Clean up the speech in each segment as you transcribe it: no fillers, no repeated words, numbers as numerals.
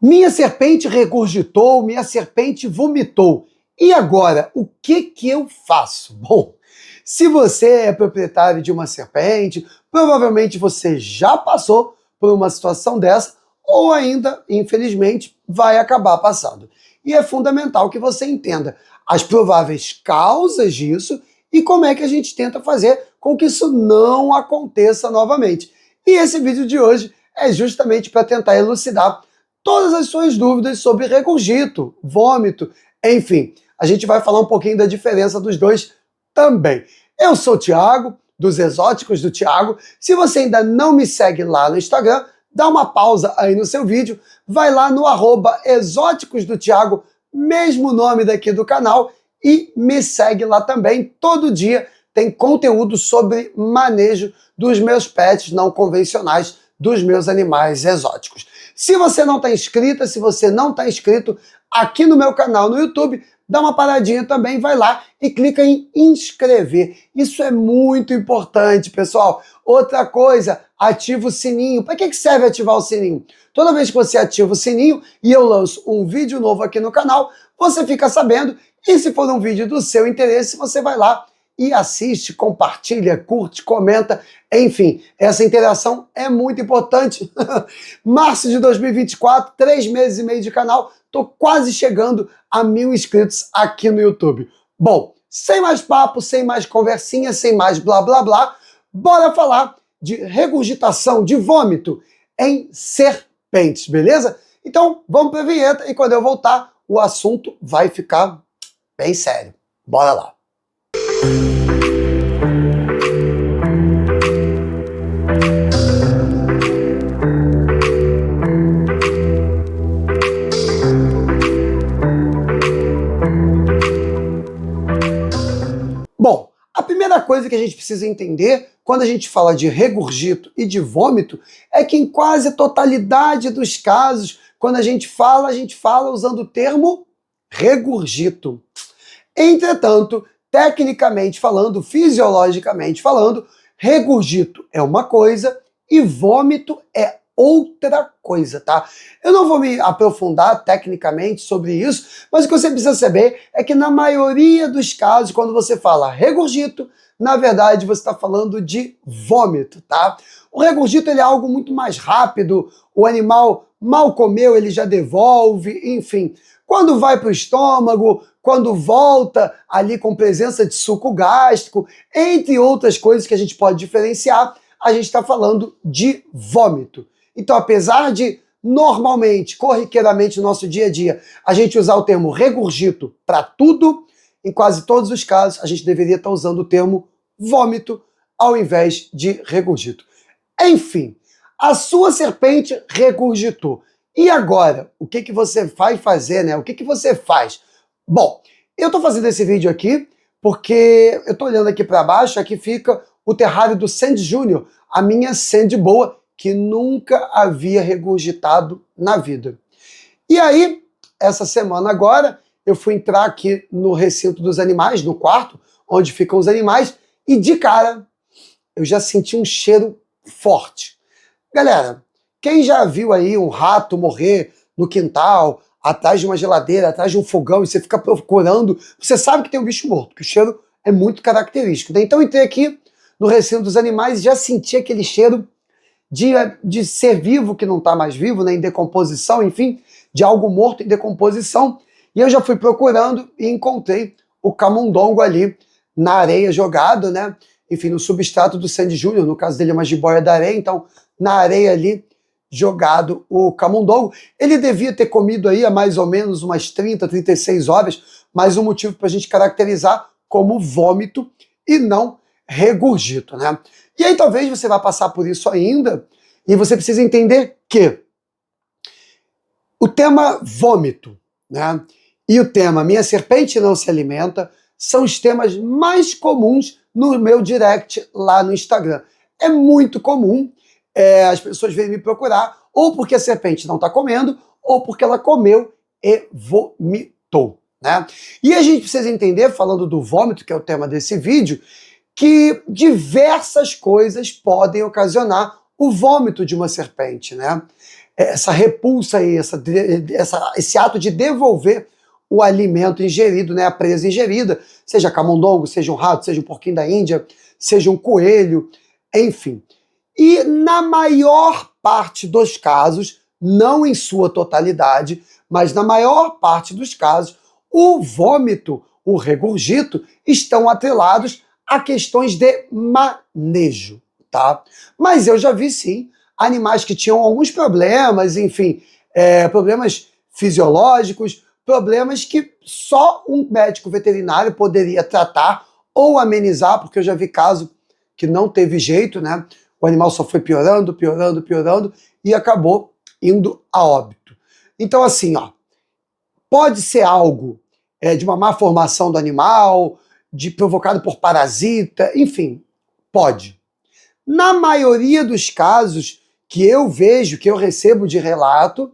Minha serpente regurgitou, minha serpente vomitou. E agora, o que eu faço? Bom, se você é proprietário de uma serpente, provavelmente você já passou por uma situação dessa ou ainda, infelizmente, vai acabar passando. E é fundamental que você entenda as prováveis causas disso e como é que a gente tenta fazer com que isso não aconteça novamente. E esse vídeo de hoje é justamente para tentar elucidar todas as suas dúvidas sobre regurgito, vômito, enfim. A gente vai falar um pouquinho da diferença dos dois também. Eu sou o Thiago, dos Exóticos do Thiago. Se você ainda não me segue lá no Instagram, dá uma pausa aí no seu vídeo, vai lá no @Exóticos do Thiago, mesmo nome daqui do canal, e me segue lá também. Todo dia tem conteúdo sobre manejo dos meus pets não convencionais, dos meus animais exóticos. Se você não está inscrita, se você não está inscrito aqui no meu canal no YouTube, dá uma paradinha também, vai lá e clica em inscrever. Isso é muito importante, pessoal. Outra coisa, ativa o sininho. Para que serve ativar o sininho? Toda vez que você ativa o sininho e eu lanço um vídeo novo aqui no canal, você fica sabendo. E se for um vídeo do seu interesse, você vai lá e assiste, compartilha, curte, comenta, enfim, essa interação é muito importante. Março de 2024, 3 meses e meio de canal, tô quase chegando a 1000 inscritos aqui no YouTube. Bom, sem mais papo, sem mais conversinha, sem mais blá blá blá, bora falar de regurgitação, de vômito em serpentes, beleza? Então, vamos para a vinheta e quando eu voltar, o assunto vai ficar bem sério. Bora lá. Bom, a primeira coisa que a gente precisa entender quando a gente fala de regurgito e de vômito é que em quase totalidade dos casos, quando a gente fala usando o termo regurgito. Entretanto, tecnicamente falando, fisiologicamente falando, regurgito é uma coisa e vômito é outra coisa, tá? Eu não vou me aprofundar tecnicamente sobre isso, mas o que você precisa saber é que na maioria dos casos, quando você fala regurgito, na verdade você está falando de vômito, tá? O regurgito ele é algo muito mais rápido, o animal mal comeu, ele já devolve, enfim. Quando vai para o estômago, quando volta ali com presença de suco gástrico, entre outras coisas que a gente pode diferenciar, a gente está falando de vômito. Então, apesar de normalmente, corriqueiramente no nosso dia a dia, a gente usar o termo regurgito para tudo, em quase todos os casos, a gente deveria estar usando o termo vômito ao invés de regurgito. Enfim, a sua serpente regurgitou. E agora, o que você vai fazer, né? O que você faz? Bom, eu estou fazendo esse vídeo aqui porque eu estou olhando aqui para baixo, aqui fica o terrário do Sandy Júnior, a minha Sandy boa, que nunca havia regurgitado na vida. E aí, essa semana agora, eu fui entrar aqui no recinto dos animais, no quarto, onde ficam os animais, e de cara, eu já senti um cheiro forte. Galera, quem já viu aí um rato morrer no quintal, atrás de uma geladeira, atrás de um fogão, e você fica procurando, você sabe que tem um bicho morto, porque o cheiro é muito característico. Então eu entrei aqui no recinto dos animais e já senti aquele cheiro de ser vivo que não está mais vivo, né, em decomposição, enfim, de algo morto em decomposição. E eu já fui procurando e encontrei o camundongo ali na areia jogado, né? Enfim, no substrato do Sandy Júnior, no caso dele é uma jiboia da areia, então na areia ali jogado o camundongo. Ele devia ter comido aí há mais ou menos umas 30, 36 horas, mas um motivo para a gente caracterizar como vômito e não regurgito, né? E aí talvez você vá passar por isso ainda e você precisa entender que o tema vômito, né, e o tema minha serpente não se alimenta são os temas mais comuns no meu direct lá no Instagram. É muito comum as pessoas virem me procurar ou porque a serpente não está comendo ou porque ela comeu e vomitou, né? E a gente precisa entender, falando do vômito, que é o tema desse vídeo, que diversas coisas podem ocasionar o vômito de uma serpente, né? essa repulsa aí, esse ato de devolver o alimento ingerido, né, a presa ingerida, seja camundongo, seja um rato, seja um porquinho da Índia, seja um coelho, enfim. E na maior parte dos casos, não em sua totalidade, mas na maior parte dos casos, o vômito, o regurgito, estão atrelados a questões de manejo, tá? Mas eu já vi, sim, animais que tinham alguns problemas, enfim, problemas fisiológicos, problemas que só um médico veterinário poderia tratar ou amenizar, porque eu já vi caso que não teve jeito, né? O animal só foi piorando, piorando, piorando e acabou indo a óbito. Então, assim, ó, pode ser algo de uma má formação do animal, provocado por parasita, enfim, pode. Na maioria dos casos que eu vejo, que eu recebo de relato,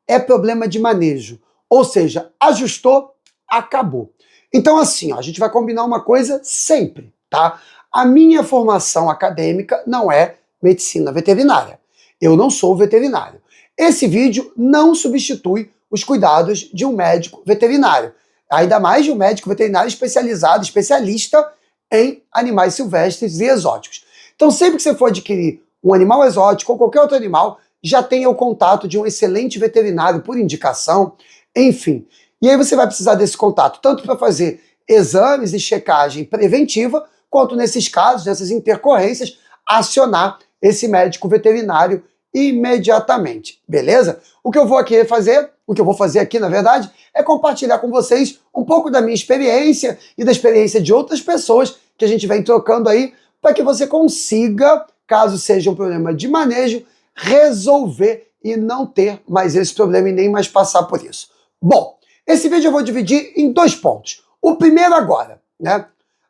é problema de manejo. Ou seja, ajustou, acabou. Então, assim, ó, a gente vai combinar uma coisa sempre, tá? A minha formação acadêmica não é medicina veterinária. Eu não sou veterinário. Esse vídeo não substitui os cuidados de um médico veterinário. Ainda mais de um médico veterinário especializado, especialista em animais silvestres e exóticos. Então, sempre que você for adquirir um animal exótico ou qualquer outro animal, já tenha o contato de um excelente veterinário por indicação, enfim. E aí você vai precisar desse contato tanto para fazer exames e checagem preventiva, quanto nesses casos, nessas intercorrências, acionar esse médico veterinário imediatamente, beleza? O que eu vou fazer aqui, na verdade, é compartilhar com vocês um pouco da minha experiência e da experiência de outras pessoas que a gente vem trocando aí, para que você consiga, caso seja um problema de manejo, resolver e não ter mais esse problema e nem mais passar por isso. Bom, esse vídeo eu vou dividir em 2 pontos. O primeiro agora, né?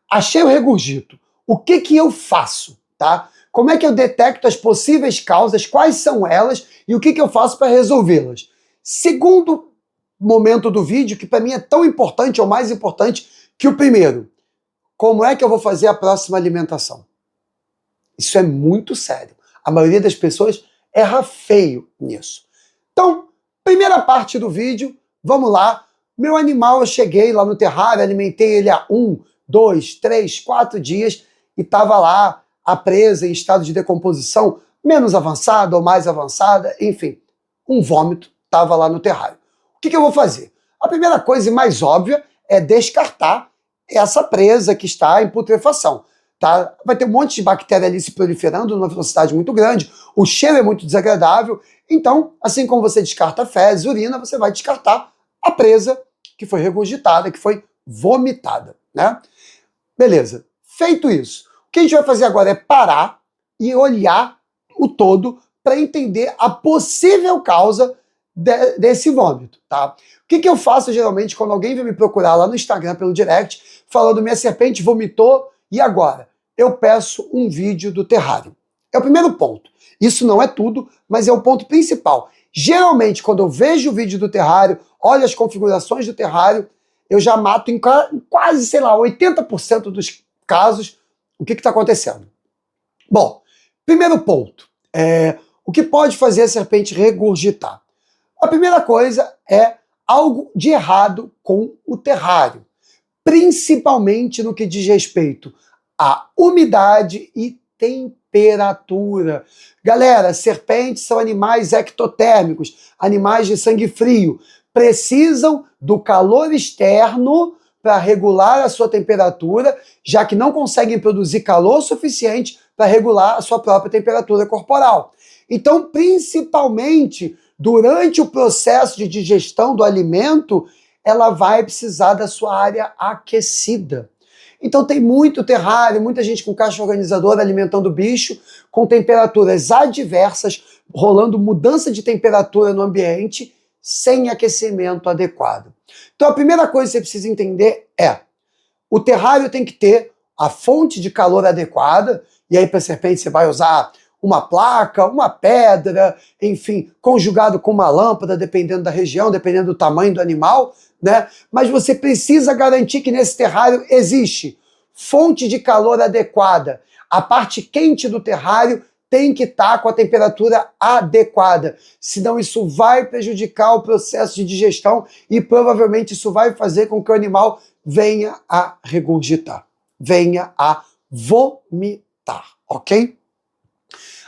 Achei o regurgito. O que eu faço, tá? Como é que eu detecto as possíveis causas, quais são elas e o que eu faço para resolvê-las? Segundo momento do vídeo, que para mim é tão importante, ou mais importante que o primeiro. Como é que eu vou fazer a próxima alimentação? Isso é muito sério. A maioria das pessoas erra feio nisso. Então, primeira parte do vídeo, vamos lá. Meu animal, eu cheguei lá no terrário, alimentei ele há 1, 2, 3, 4 dias e estava lá a presa em estado de decomposição menos avançada ou mais avançada, enfim, um vômito estava lá no terrário. O que eu vou fazer? A primeira coisa e mais óbvia é descartar essa presa que está em putrefação. Tá? Vai ter um monte de bactéria ali se proliferando numa velocidade muito grande, o cheiro é muito desagradável, então, assim como você descarta fezes, urina, você vai descartar a presa que foi regurgitada, que foi vomitada, né? Beleza. Feito isso, o que a gente vai fazer agora é parar e olhar o todo para entender a possível causa desse vômito, tá? O que eu faço geralmente quando alguém vem me procurar lá no Instagram pelo direct, falando minha serpente vomitou, e agora? Eu peço um vídeo do terrário. É o primeiro ponto. Isso não é tudo, mas é o ponto principal. Geralmente, quando eu vejo o vídeo do terrário, olho as configurações do terrário, eu já mato em quase, sei lá, 80% dos casos o que está acontecendo. Bom, primeiro ponto. O que pode fazer a serpente regurgitar? A primeira coisa é algo de errado com o terrário, principalmente no que diz respeito à umidade e temperatura. Galera, serpentes são animais ectotérmicos, animais de sangue frio, precisam do calor externo para regular a sua temperatura, já que não conseguem produzir calor suficiente para regular a sua própria temperatura corporal. Então, principalmente durante o processo de digestão do alimento, ela vai precisar da sua área aquecida. Então tem muito terrário, muita gente com caixa organizadora alimentando o bicho, com temperaturas adversas, rolando mudança de temperatura no ambiente, sem aquecimento adequado. Então a primeira coisa que você precisa entender é, o terrário tem que ter a fonte de calor adequada, e aí para serpente você vai usar uma placa, uma pedra, enfim, conjugado com uma lâmpada, dependendo da região, dependendo do tamanho do animal, né? Mas você precisa garantir que nesse terrário existe fonte de calor adequada. A parte quente do terrário tem que estar com a temperatura adequada, senão isso vai prejudicar o processo de digestão e provavelmente isso vai fazer com que o animal venha a regurgitar, venha a vomitar, ok?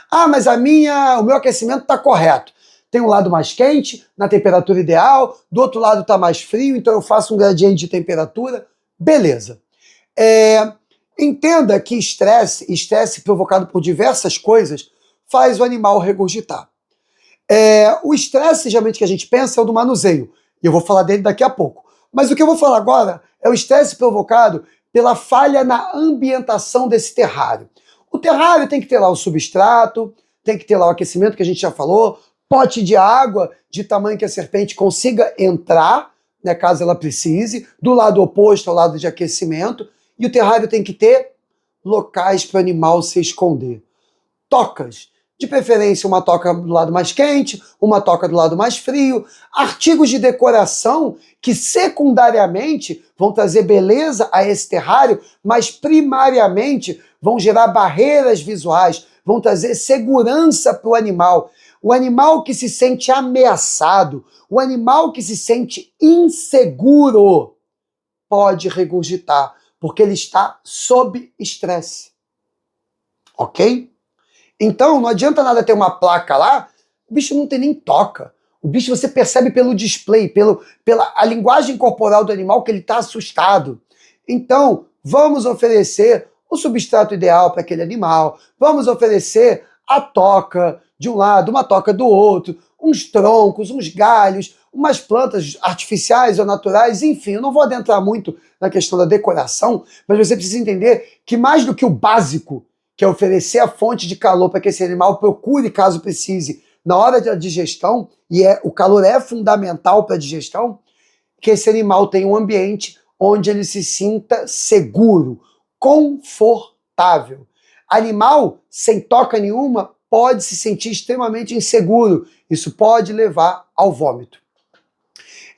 Ah, mas o meu aquecimento está correto. Tem um lado mais quente, na temperatura ideal, do outro lado está mais frio, então eu faço um gradiente de temperatura. Beleza. Entenda que estresse provocado por diversas coisas, faz o animal regurgitar. O estresse, geralmente, que a gente pensa é o do manuseio, e eu vou falar dele daqui a pouco. Mas o que eu vou falar agora é o estresse provocado pela falha na ambientação desse terrário. O terrário tem que ter lá o substrato, tem que ter lá o aquecimento, que a gente já falou, pote de água de tamanho que a serpente consiga entrar, né, caso ela precise, do lado oposto ao lado de aquecimento, e o terrário tem que ter locais para o animal se esconder. Tocas, de preferência uma toca do lado mais quente, uma toca do lado mais frio, artigos de decoração que secundariamente vão trazer beleza a esse terrário, mas primariamente vão gerar barreiras visuais, vão trazer segurança para o animal. O animal que se sente ameaçado, o animal que se sente inseguro, pode regurgitar, porque ele está sob estresse. Ok? Então, não adianta nada ter uma placa lá, o bicho não tem nem toca. O bicho você percebe pelo display, pela a linguagem corporal do animal que ele está assustado. Então, vamos oferecer o substrato ideal para aquele animal, vamos oferecer a toca de um lado, uma toca do outro, uns troncos, uns galhos, umas plantas artificiais ou naturais, enfim, eu não vou adentrar muito na questão da decoração, mas você precisa entender que mais do que o básico, que é oferecer a fonte de calor para que esse animal procure, caso precise, na hora da digestão, e o calor é fundamental para a digestão, que esse animal tenha um ambiente onde ele se sinta seguro, confortável. Animal sem toca nenhuma pode se sentir extremamente inseguro. Isso pode levar ao vômito.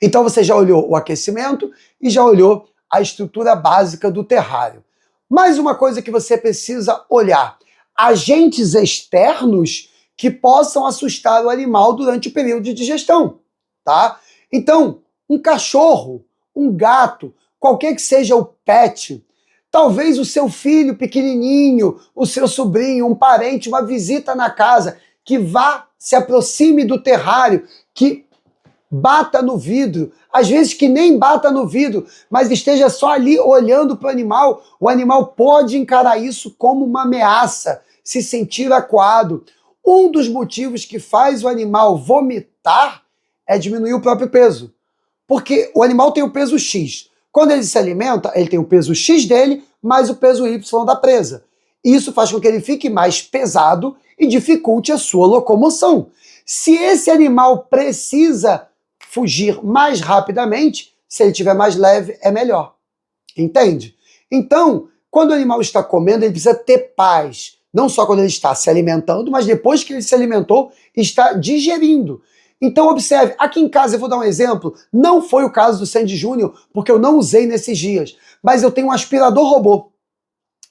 Então você já olhou o aquecimento e já olhou a estrutura básica do terrário. Mais uma coisa que você precisa olhar: agentes externos que possam assustar o animal durante o período de digestão, tá? Então, um cachorro, um gato, qualquer que seja o pet, talvez o seu filho pequenininho, o seu sobrinho, um parente, uma visita na casa, que vá, se aproxime do terrário, que bata no vidro, às vezes que nem bata no vidro, mas esteja só ali olhando para o animal pode encarar isso como uma ameaça, se sentir acuado. Um dos motivos que faz o animal vomitar é diminuir o próprio peso, porque o animal tem o peso X. Quando ele se alimenta, ele tem o peso X dele, mais o peso Y da presa. Isso faz com que ele fique mais pesado e dificulte a sua locomoção. Se esse animal precisa fugir mais rapidamente, se ele estiver mais leve, é melhor. Entende? Então, quando o animal está comendo, ele precisa ter paz. Não só quando ele está se alimentando, mas depois que ele se alimentou, está digerindo. Então observe, aqui em casa eu vou dar um exemplo, não foi o caso do Sandy Júnior, porque eu não usei nesses dias, mas eu tenho um aspirador robô.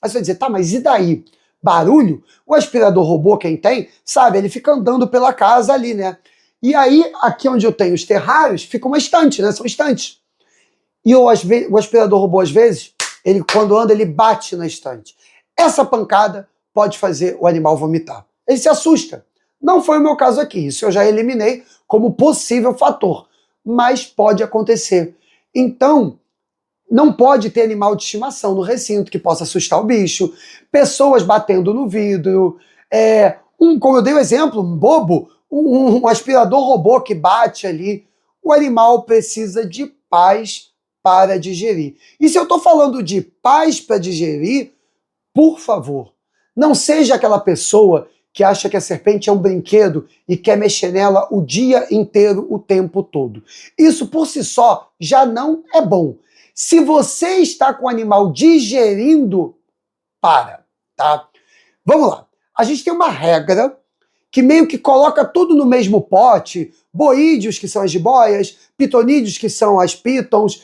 Aí você vai dizer, tá, mas e daí? Barulho? O aspirador robô, quem tem, sabe, ele fica andando pela casa ali, né? E aí, aqui onde eu tenho os terrários, fica uma estante, né? São estantes. E o aspirador robô, às vezes, ele quando anda, ele bate na estante. Essa pancada pode fazer o animal vomitar. Ele se assusta. Não foi o meu caso aqui, isso eu já eliminei como possível fator, mas pode acontecer. Então, não pode ter animal de estimação no recinto que possa assustar o bicho, pessoas batendo no vidro, como eu dei o exemplo, um bobo, um aspirador robô que bate ali. O animal precisa de paz para digerir. E se eu estou falando de paz para digerir, por favor, não seja aquela pessoa que acha que a serpente é um brinquedo e quer mexer nela o dia inteiro, o tempo todo. Isso por si só já não é bom. Se você está com o animal digerindo, tá? Vamos lá. A gente tem uma regra que meio que coloca tudo no mesmo pote, boídeos, que são as jiboias, pitonídeos, que são as pitons,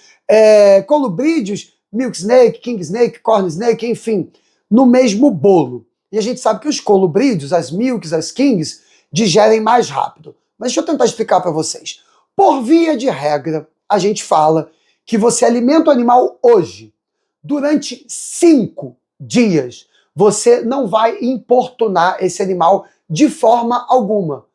colubrídeos, milk snake, king snake, corn snake, enfim, no mesmo bolo. E a gente sabe que os colubrídeos, as milks, as kings, digerem mais rápido. Mas deixa eu tentar explicar para vocês. Por via de regra, a gente fala que você alimenta o animal hoje, durante 5 dias, você não vai importunar esse animal de forma alguma.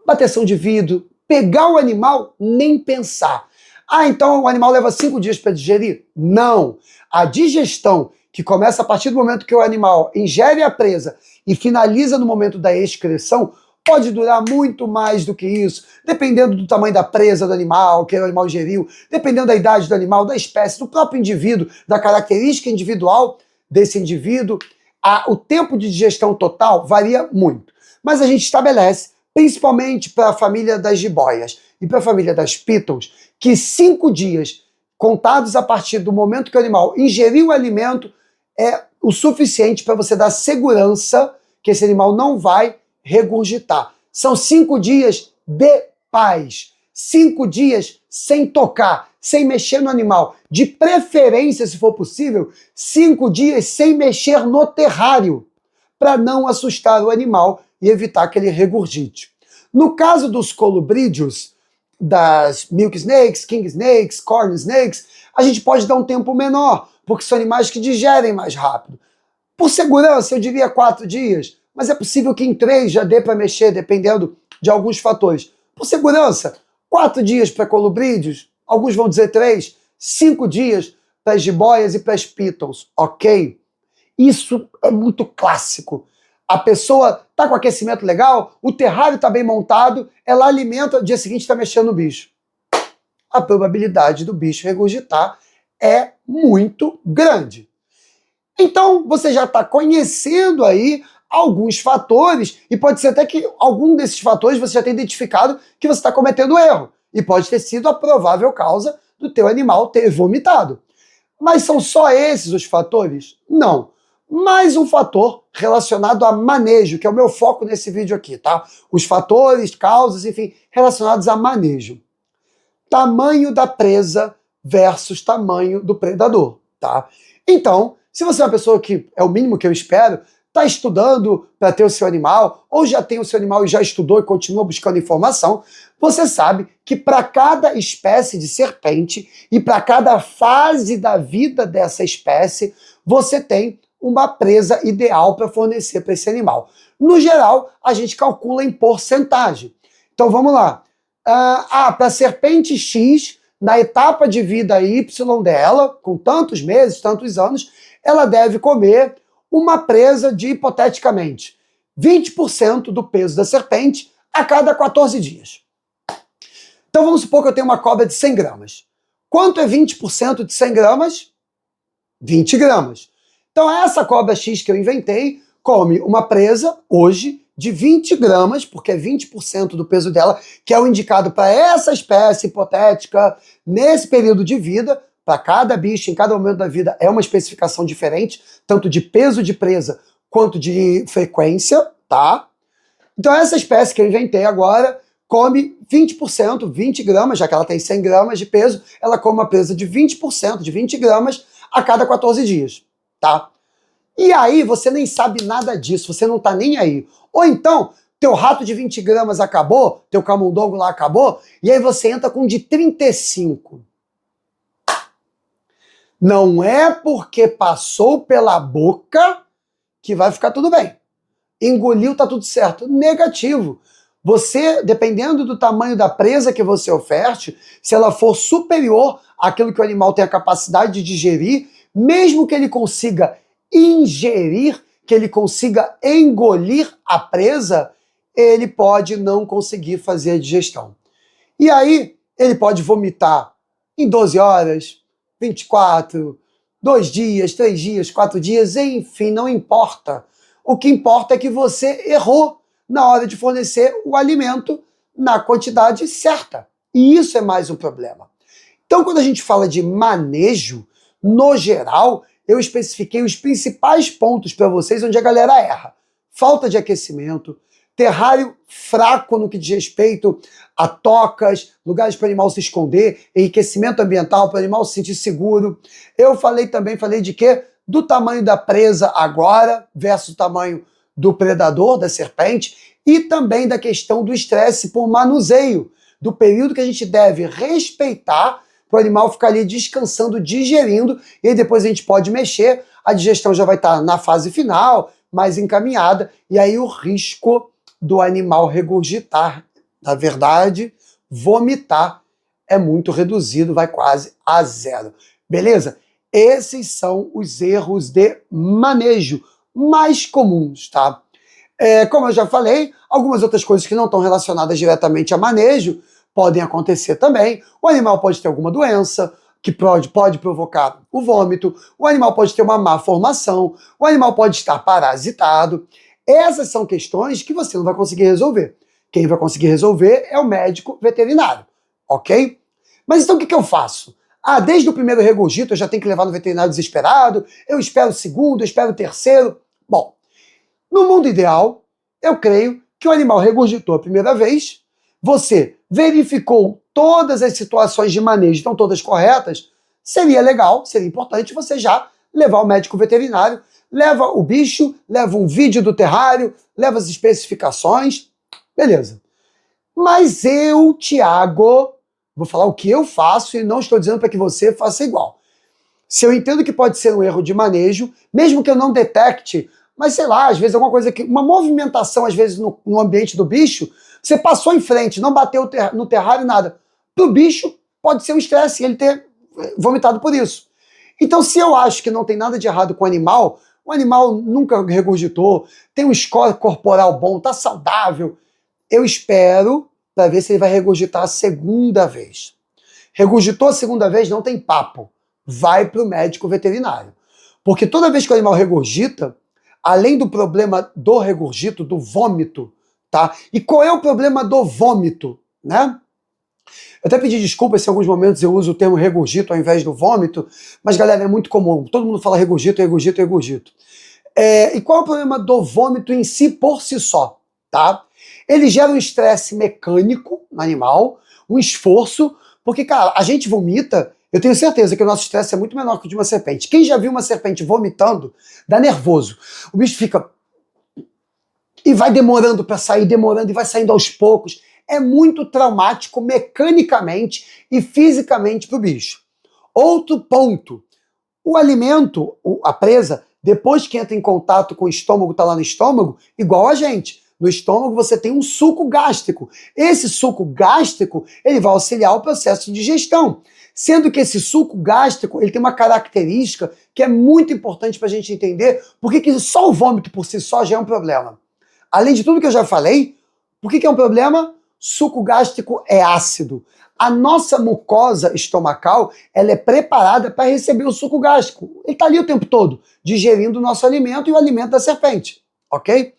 Bateção de vidro, pegar o animal, nem pensar. Ah, então o animal leva 5 dias para digerir? Não. A digestão, que começa a partir do momento que o animal ingere a presa e finaliza no momento da excreção, pode durar muito mais do que isso, dependendo do tamanho da presa do animal, que o animal ingeriu, dependendo da idade do animal, da espécie, do próprio indivíduo, da característica individual desse indivíduo. O tempo de digestão total varia muito. Mas a gente estabelece, principalmente para a família das jiboias e para a família das pitons, que 5 dias contados a partir do momento que o animal ingeriu o alimento é o suficiente para você dar segurança que esse animal não vai regurgitar. São 5 dias de paz. 5 dias sem tocar, sem mexer no animal. De preferência, se for possível, 5 dias sem mexer no terrário, para não assustar o animal e evitar que ele regurgite. No caso dos colubrídeos, das milk snakes, king snakes, corn snakes, a gente pode dar um tempo menor, porque são animais que digerem mais rápido. Por segurança, eu diria 4 dias, mas é possível que em 3 já dê para mexer, dependendo de alguns fatores. Por segurança, 4 dias para colubrídeos, alguns vão dizer 3, 5 dias para as jiboias e para as pitons, ok? Isso é muito clássico. A pessoa está com aquecimento legal, o terrário está bem montado, ela alimenta, no dia seguinte está mexendo no bicho. A probabilidade do bicho regurgitar é muito grande. Então, você já está conhecendo aí alguns fatores, e pode ser até que algum desses fatores você já tenha identificado que você está cometendo erro, e pode ter sido a provável causa do teu animal ter vomitado. Mas são só esses os fatores? Não. Mais um fator relacionado a manejo, que é o meu foco nesse vídeo aqui, tá? Os fatores, causas, enfim, relacionados a manejo. Tamanho da presa versus tamanho do predador, tá? Então, se você é uma pessoa que é o mínimo que eu espero, está estudando para ter o seu animal, ou já tem o seu animal e já estudou e continua buscando informação, você sabe que para cada espécie de serpente e para cada fase da vida dessa espécie, você tem uma presa ideal para fornecer para esse animal. No geral, a gente calcula em porcentagem. Então vamos lá. Para a serpente X, na etapa de vida Y dela, com tantos meses, tantos anos, ela deve comer uma presa de, hipoteticamente, 20% do peso da serpente a cada 14 dias. Então vamos supor que eu tenho uma cobra de 100 gramas. Quanto é 20% de 100 gramas? 20 gramas. Então essa cobra X que eu inventei come uma presa, hoje, de 20 gramas, porque é 20% do peso dela, que é o indicado para essa espécie hipotética, nesse período de vida. Para cada bicho, em cada momento da vida, é uma especificação diferente, tanto de peso de presa quanto de frequência, tá? Então essa espécie que eu inventei agora come 20%, 20 gramas, já que ela tem 100 gramas de peso, ela come uma presa de 20%, de 20 gramas a cada 14 dias, tá? E aí você nem sabe nada disso, você não tá nem aí. Ou então, teu rato de 20 gramas acabou, teu camundongo lá acabou, e aí você entra com um de 35. Não é porque passou pela boca que vai ficar tudo bem. Engoliu, tá tudo certo. Negativo. Você, dependendo do tamanho da presa que você oferte, se ela for superior àquilo que o animal tem a capacidade de digerir, mesmo que ele consiga ingerir, que ele consiga engolir a presa, ele pode não conseguir fazer a digestão. E aí, ele pode vomitar em 12 horas, 24, 2 dias, 3 dias, 4 dias, enfim, não importa. O que importa é que você errou na hora de fornecer o alimento na quantidade certa. E isso é mais um problema. Então, quando a gente fala de manejo, no geral, eu especifiquei os principais pontos para vocês onde a galera erra. Falta de aquecimento, terrário fraco no que diz respeito a tocas, lugares para o animal se esconder, enriquecimento ambiental para o animal se sentir seguro. Eu falei de quê? do tamanho da presa agora versus o tamanho do predador, da serpente, e também da questão do estresse por manuseio, do período que a gente deve respeitar para o animal ficar ali descansando, digerindo, e aí depois a gente pode mexer, a digestão já vai estar na fase final, mais encaminhada, e aí o risco do animal regurgitar, na verdade, vomitar, é muito reduzido, vai quase a zero. Beleza? Esses são os erros de manejo mais comuns, tá? Como eu já falei, algumas outras coisas que não estão relacionadas diretamente a manejo podem acontecer também. O animal pode ter alguma doença que pode provocar o vômito, o animal pode ter uma má formação, o animal pode estar parasitado. Essas são questões que você não vai conseguir resolver. Quem vai conseguir resolver é o médico veterinário, ok? Mas então o que eu faço? Desde o primeiro regurgito eu já tenho que levar no veterinário desesperado, eu espero o segundo, eu espero o terceiro. Bom, no mundo ideal, eu creio que o animal regurgitou a primeira vez, você verificou todas as situações de manejo, estão todas corretas, seria legal, seria importante você já levar o médico veterinário, leva o bicho, leva um vídeo do terrário, leva as especificações, beleza. Mas eu, Tiago, vou falar o que eu faço e não estou dizendo para que você faça igual. Se eu entendo que pode ser um erro de manejo, mesmo que eu não detecte, mas sei lá, às vezes alguma coisa que, uma movimentação às vezes no ambiente do bicho, você passou em frente, não bateu no terrário, nada. Pro bicho pode ser um estresse ele ter vomitado por isso. Então se eu acho que não tem nada de errado com o animal nunca regurgitou, tem um score corporal bom, tá saudável, eu espero para ver se ele vai regurgitar a segunda vez. Regurgitou a segunda vez, não tem papo. Vai para o médico veterinário. Porque toda vez que o animal regurgita, além do problema do regurgito, do vômito, tá? E qual é o problema do vômito, né? Eu até pedi desculpas se em alguns momentos eu uso o termo regurgito ao invés do vômito, mas galera, é muito comum. Todo mundo fala regurgito, regurgito, regurgito. E qual é o problema do vômito em si por si só, tá? Ele gera um estresse mecânico no animal, um esforço, porque, cara, a gente vomita, eu tenho certeza que o nosso estresse é muito menor que o de uma serpente. Quem já viu uma serpente vomitando, dá nervoso. O bicho fica... e vai demorando para sair, demorando, e vai saindo aos poucos. É muito traumático mecanicamente e fisicamente para o bicho. Outro ponto, o alimento, a presa, depois que entra em contato com o estômago, está lá no estômago, igual a gente. No estômago você tem um suco gástrico. Esse suco gástrico, ele vai auxiliar o processo de digestão. Sendo que esse suco gástrico, ele tem uma característica que é muito importante para a gente entender porque que só o vômito por si só já é um problema. Além de tudo que eu já falei, por que é um problema? Suco gástrico é ácido. A nossa mucosa estomacal, ela é preparada para receber o suco gástrico. Ele está ali o tempo todo, digerindo o nosso alimento e o alimento da serpente, ok?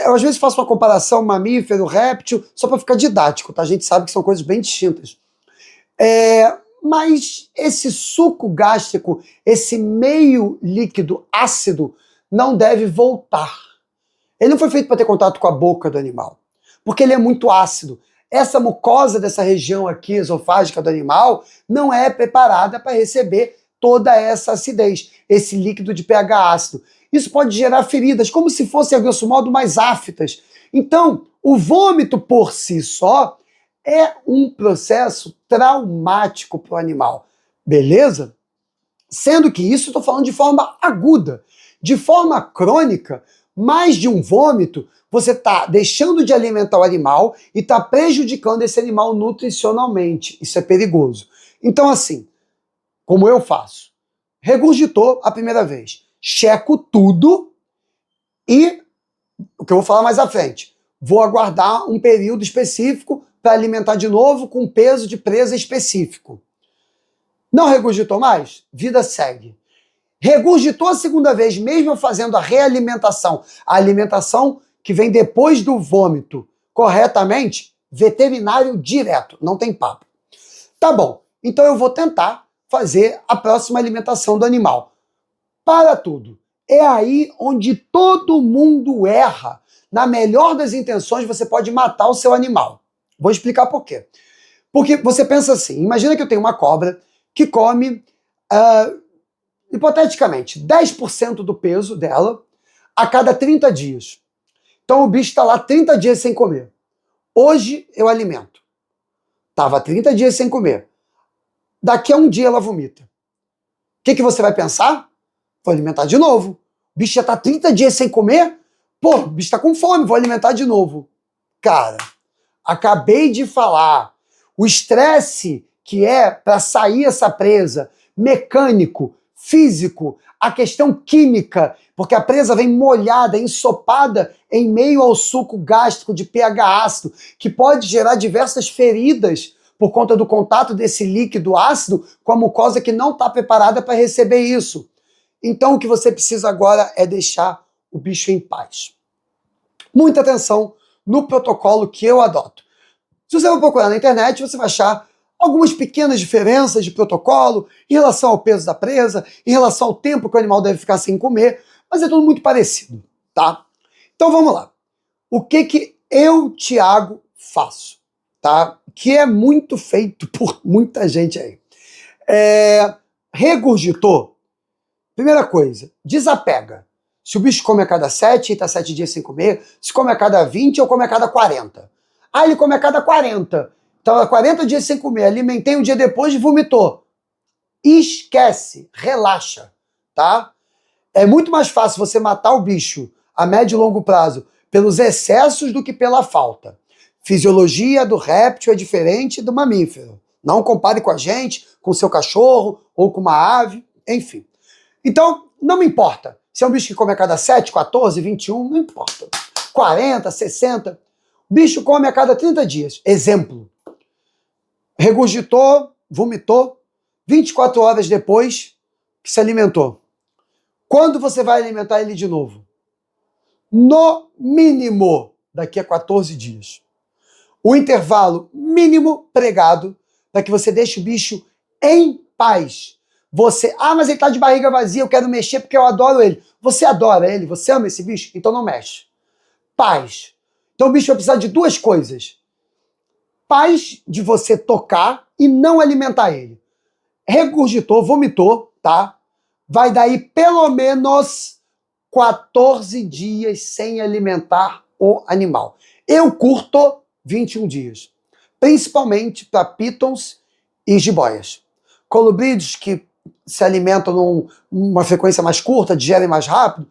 Eu às vezes faço uma comparação mamífero, réptil, só para ficar didático, tá? A gente sabe que são coisas bem distintas. Mas esse suco gástrico, esse meio líquido ácido, não deve voltar. Ele não foi feito para ter contato com a boca do animal, porque ele é muito ácido. Essa mucosa dessa região aqui, esofágica do animal, não é preparada para receber toda essa acidez, esse líquido de pH ácido. Isso pode gerar feridas, como se fossem, a grosso modo, mais aftas. Então, o vômito por si só é um processo traumático para o animal, beleza? Sendo que isso estou falando de forma aguda. De forma crônica, mais de um vômito, você está deixando de alimentar o animal e está prejudicando esse animal nutricionalmente. Isso é perigoso. Então, assim, como eu faço? Regurgitou a primeira vez. Checo tudo e, o que eu vou falar mais à frente, vou aguardar um período específico para alimentar de novo com peso de presa específico. Não regurgitou mais? Vida segue. Regurgitou a segunda vez, mesmo fazendo a realimentação, a alimentação que vem depois do vômito, corretamente, veterinário direto, não tem papo. Tá bom, então eu vou tentar fazer a próxima alimentação do animal. Para tudo. É aí onde todo mundo erra. Na melhor das intenções, você pode matar o seu animal. Vou explicar por quê. Porque você pensa assim, imagina que eu tenho uma cobra que come hipoteticamente, 10% do peso dela a cada 30 dias. Então o bicho está lá 30 dias sem comer. Hoje eu alimento. Estava 30 dias sem comer. Daqui a um dia ela vomita. O que você vai pensar? Vou alimentar de novo. O bicho já está 30 dias sem comer? Pô, o bicho está com fome, vou alimentar de novo. Cara, acabei de falar. O estresse que é para sair essa presa, mecânico, físico, a questão química, porque a presa vem molhada, ensopada em meio ao suco gástrico de pH ácido, que pode gerar diversas feridas por conta do contato desse líquido ácido com a mucosa que não está preparada para receber isso. Então o que você precisa agora é deixar o bicho em paz. Muita atenção no protocolo que eu adoto. Se você for procurar na internet, você vai achar algumas pequenas diferenças de protocolo em relação ao peso da presa, em relação ao tempo que o animal deve ficar sem comer, mas é tudo muito parecido, tá? Então vamos lá. O que eu, Thiago, faço, tá? Que é muito feito por muita gente aí. Regurgitou? Primeira coisa, desapega. Se o bicho come a cada 7 e está 7 dias sem comer, se come a cada 20 ou come a cada 40. Ah, ele come a cada 40. Estava 40 dias sem comer, alimentei um dia depois e vomitou. Esquece, relaxa, tá? É muito mais fácil você matar o bicho a médio e longo prazo pelos excessos do que pela falta. Fisiologia do réptil é diferente do mamífero. Não compare com a gente, com o seu cachorro ou com uma ave, enfim. Então, não me importa. Se é um bicho que come a cada 7, 14, 21, não importa. 40, 60. O bicho come a cada 30 dias. Exemplo. Regurgitou, vomitou, 24 horas depois que se alimentou. Quando você vai alimentar ele de novo? No mínimo, daqui a 14 dias. O intervalo mínimo pregado para que você deixe o bicho em paz. Você, mas ele está de barriga vazia, eu quero mexer porque eu adoro ele. Você adora ele, você ama esse bicho? Então não mexe. Paz. Então o bicho vai precisar de duas coisas. Paz de você tocar e não alimentar ele. Regurgitou, vomitou, tá? Vai daí pelo menos 14 dias sem alimentar o animal. Eu curto 21 dias. Principalmente para pitons e jiboias. Colubrídeos que se alimentam numa frequência mais curta, digerem mais rápido,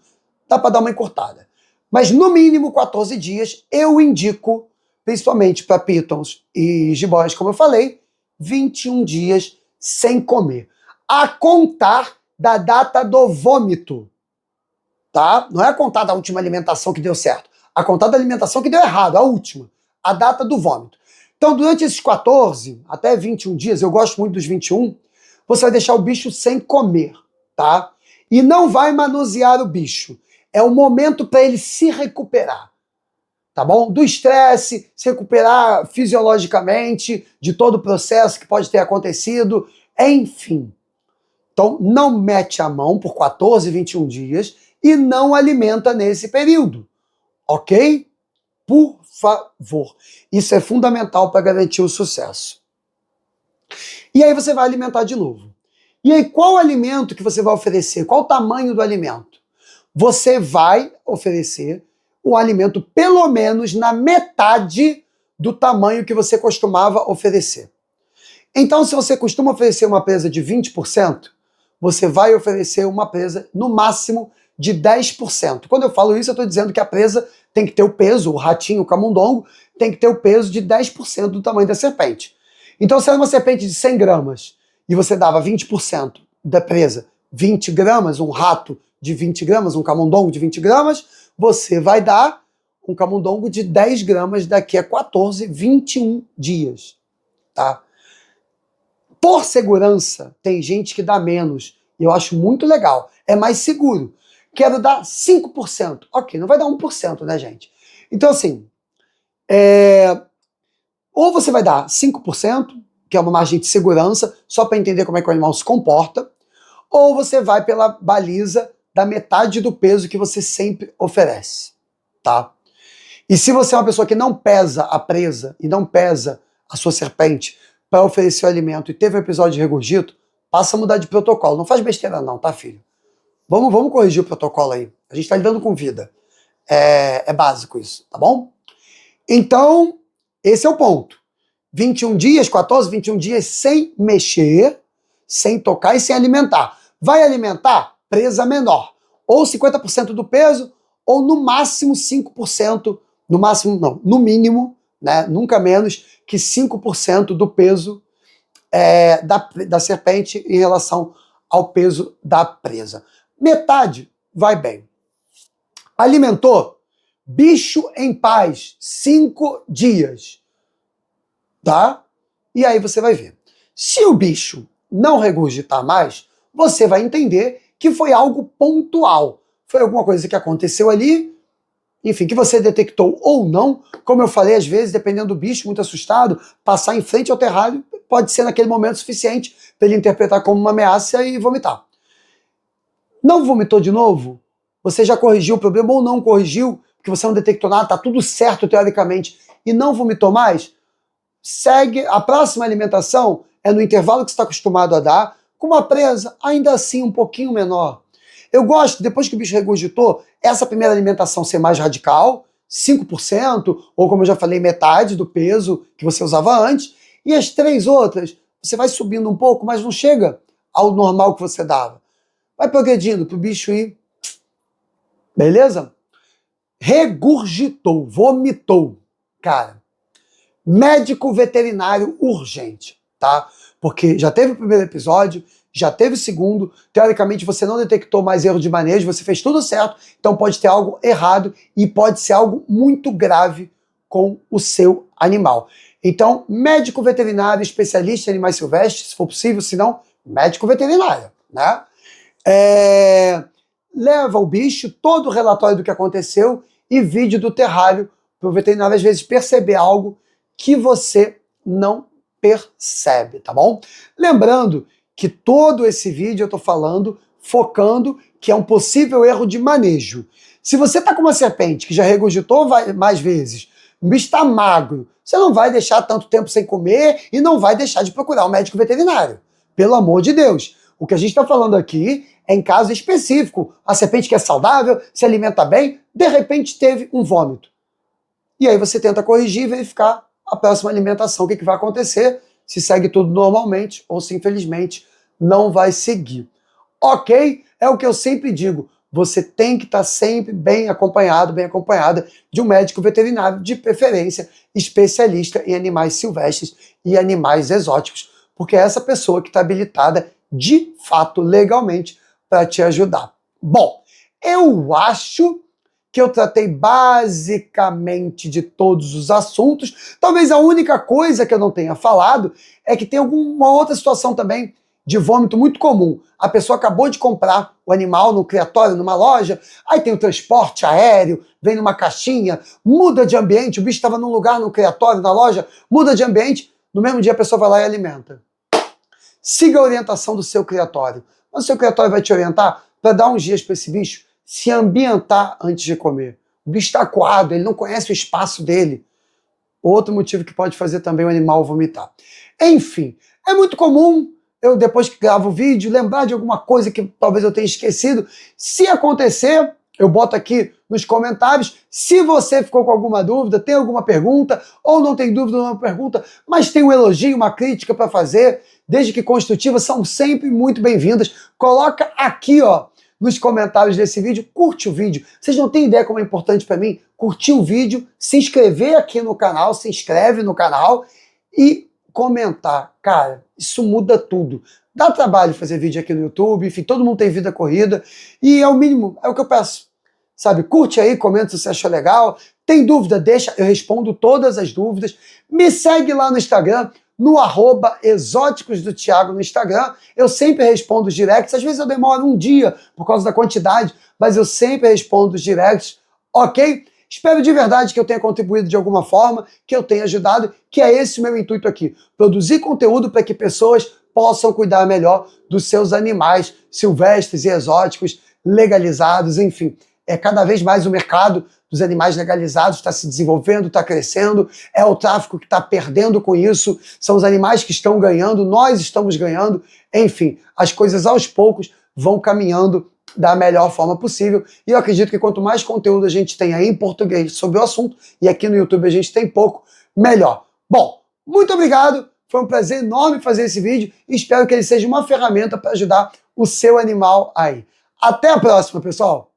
dá para dar uma encurtada. Mas no mínimo 14 dias eu indico, principalmente para pitons e jiboias, como eu falei, 21 dias sem comer. A contar da data do vômito, tá? Não é a contar da última alimentação que deu certo, a contar da alimentação que deu errado, a última, a data do vômito. Então, durante esses 14 até 21 dias, eu gosto muito dos 21, você vai deixar o bicho sem comer, tá? E não vai manusear o bicho. É o momento para ele se recuperar, tá bom? Do estresse, se recuperar fisiologicamente, de todo o processo que pode ter acontecido, enfim. Então, não mete a mão por 14, 21 dias e não alimenta nesse período, ok? Por favor. Isso é fundamental para garantir o sucesso. E aí você vai alimentar de novo. E aí, qual alimento que você vai oferecer? Qual o tamanho do alimento? Você vai oferecer o alimento pelo menos na metade do tamanho que você costumava oferecer. Então, se você costuma oferecer uma presa de 20%, você vai oferecer uma presa no máximo de 10%. Quando eu falo isso, eu estou dizendo que a presa tem que ter o peso, o ratinho, o camundongo, tem que ter o peso de 10% do tamanho da serpente. Então, se é uma serpente de 100 gramas e você dava 20% da presa, 20 gramas, um rato de 20 gramas, um camundongo de 20 gramas, você vai dar um camundongo de 10 gramas daqui a 14, 21 dias, tá? Por segurança, tem gente que dá menos, e eu acho muito legal, é mais seguro. Quero dar 5%. Ok, não vai dar 1%, né, gente? Então, assim, ou você vai dar 5%, que é uma margem de segurança, só para entender como é que o animal se comporta, ou você vai pela baliza da metade do peso que você sempre oferece, tá? E se você é uma pessoa que não pesa a presa e não pesa a sua serpente para oferecer o alimento e teve um episódio de regurgito, passa a mudar de protocolo. Não faz besteira não, tá, filho? Vamos corrigir o protocolo aí. A gente tá lidando com vida. É básico isso, tá bom? Então, esse é o ponto. 21 dias, 14, 21 dias sem mexer, sem tocar e sem alimentar. Vai alimentar? Presa menor. Ou 50% do peso, ou no máximo 5%, no máximo não, no mínimo, né, nunca menos que 5% do peso da serpente em relação ao peso da presa. Metade vai bem. Alimentou? Bicho em paz, 5 dias. Tá? E aí você vai ver. Se o bicho não regurgitar mais, você vai entender que foi algo pontual. Foi alguma coisa que aconteceu ali, enfim, que você detectou ou não. Como eu falei, às vezes, dependendo do bicho, muito assustado, passar em frente ao terrário pode ser naquele momento suficiente para ele interpretar como uma ameaça e vomitar. Não vomitou de novo? Você já corrigiu o problema ou não corrigiu, porque você não detectou nada, tá tudo certo teoricamente, e não vomitou mais? Segue, a próxima alimentação é no intervalo que você está acostumado a dar, com uma presa ainda assim um pouquinho menor. Eu gosto, depois que o bicho regurgitou, essa primeira alimentação ser mais radical, 5%, ou como eu já falei, metade do peso que você usava antes, e as 3 outras, você vai subindo um pouco, mas não chega ao normal que você dava. Vai progredindo para o bicho ir. Beleza? Regurgitou, vomitou. Cara, médico veterinário urgente, tá? Porque já teve o primeiro episódio, já teve o segundo, teoricamente você não detectou mais erro de manejo, você fez tudo certo, então pode ter algo errado e pode ser algo muito grave com o seu animal. Então, médico veterinário, especialista em animais silvestres, se for possível, se não, médico veterinário, né? Leva o bicho, todo o relatório do que aconteceu e vídeo do terrário para o veterinário às vezes perceber algo que você não percebe, tá bom? Lembrando que todo esse vídeo eu estou falando, focando que é um possível erro de manejo. Se você está com uma serpente que já regurgitou mais vezes, o bicho está magro, você não vai deixar tanto tempo sem comer e não vai deixar de procurar um médico veterinário. Pelo amor de Deus. O que a gente está falando aqui é em caso específico. A serpente que é saudável, se alimenta bem, de repente teve um vômito. E aí você tenta corrigir e verificar a próxima alimentação, o que vai acontecer, se segue tudo normalmente ou se infelizmente não vai seguir. Ok? É o que eu sempre digo. Você tem que estar sempre bem acompanhada de um médico veterinário, de preferência especialista em animais silvestres e animais exóticos, porque é essa pessoa que está habilitada de fato, legalmente, para te ajudar. Bom, eu acho que eu tratei basicamente de todos os assuntos. Talvez a única coisa que eu não tenha falado é que tem alguma outra situação também de vômito muito comum. A pessoa acabou de comprar o animal no criatório, numa loja, aí tem o transporte aéreo, vem numa caixinha, muda de ambiente, o bicho estava num lugar no criatório, na loja, muda de ambiente, no mesmo dia a pessoa vai lá e alimenta. Siga a orientação do seu criatório. O seu criatório vai te orientar para dar uns dias para esse bicho se ambientar antes de comer. O bicho está acuado, ele não conhece o espaço dele. Outro motivo que pode fazer também o animal vomitar. Enfim, é muito comum eu, depois que gravo o vídeo, lembrar de alguma coisa que talvez eu tenha esquecido. Se acontecer, eu boto aqui nos comentários. Se você ficou com alguma dúvida, tem alguma pergunta, ou não tem dúvida, não pergunta, mas tem um elogio, uma crítica para fazer, desde que construtivas, são sempre muito bem-vindas. Coloca aqui, ó, nos comentários desse vídeo, curte o vídeo. Vocês não têm ideia como é importante para mim curtir o vídeo, se inscrever aqui no canal, se inscreve no canal e comentar. Cara, isso muda tudo. Dá trabalho fazer vídeo aqui no YouTube, enfim, todo mundo tem vida corrida e é o mínimo, é o que eu peço. Sabe, curte aí, comenta se você achou legal. Tem dúvida? Deixa, eu respondo todas as dúvidas. Me segue lá no Instagram, no @exóticos do Thiago no Instagram. Eu sempre respondo os directs. Às vezes eu demoro um dia por causa da quantidade, mas eu sempre respondo os directs, ok? Espero de verdade que eu tenha contribuído de alguma forma, que eu tenha ajudado, que é esse o meu intuito aqui. Produzir conteúdo para que pessoas possam cuidar melhor dos seus animais silvestres e exóticos, legalizados, enfim. Cada vez mais o mercado dos animais legalizados está se desenvolvendo, está crescendo, é o tráfico que está perdendo com isso, são os animais que estão ganhando, nós estamos ganhando, enfim, as coisas aos poucos vão caminhando da melhor forma possível, e eu acredito que quanto mais conteúdo a gente tem aí em português sobre o assunto, e aqui no YouTube a gente tem pouco, melhor. Bom, muito obrigado, foi um prazer enorme fazer esse vídeo, e espero que ele seja uma ferramenta para ajudar o seu animal aí. Até a próxima, pessoal!